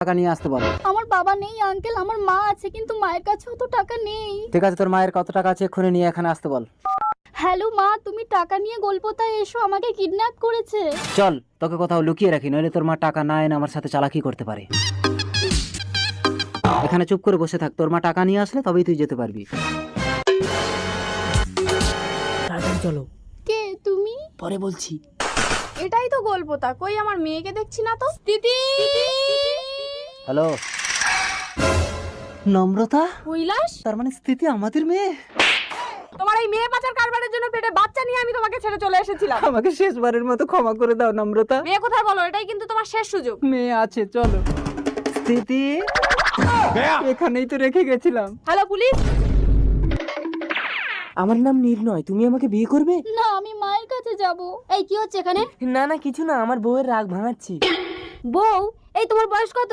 টাকা নিয়ে আসতে বল। আমার বাবা নেই আঙ্কেল, আমার মা আছে, কিন্তু মায়ের কাছেও তো টাকা নেই। ঠিক আছে, তোর মায়ের কত টাকা আছে এক্ষুনি নিয়ে এখানে আসতে বল। হ্যালো মা, তুমি টাকা নিয়ে গোলপোতায় এসো, আমাকে কিডন্যাপ করেছে। চল তোকে কোথাও লুকিয়ে রাখি, নইলে তোর মা টাকা না এনে আমার সাথে চালাকি করতে পারে। এখানে চুপ করে বসে থাক, তোর মা টাকা নিয়ে আসলে তবেই তুই যেতে পারবি। তাড়াতাড়ি চলো, কে তুমি? পরে বলছি। এটাই তো গোলপোতা, কই আমার মেয়েকে দেখছি না তো। দিদি! হ্যালো নম্রতা, কৈলাস, তার মানে স্থিতি আমাদের মেয়ে। তোমার এই মেয়ে পাচার কারবারের জন্য পেটে বাচ্চা নিয়ে আমি তোমাকে ছেড়ে চলে এসেছিলাম। আমাকে শেষবারের মতো ক্ষমা করে দাও নম্রতা। মেয়ে কোথায় বলো, এটাই কিন্তু তোমার শেষ সুযোগ। মেয়ে আছে, চলো। স্থিতি এখানেই তো রেখে গেছিলাম। Hello police. আমার নাম নির্ণয়, তুমি আমাকে বিয়ে করবে? না, আমি মায়ের কাছে যাব। এই কি হচ্ছে এখানে? না না কিছু না, আমার বউয়ের রাগ ভাঙাচ্ছি। বউ? এই তোমার বয়স কত?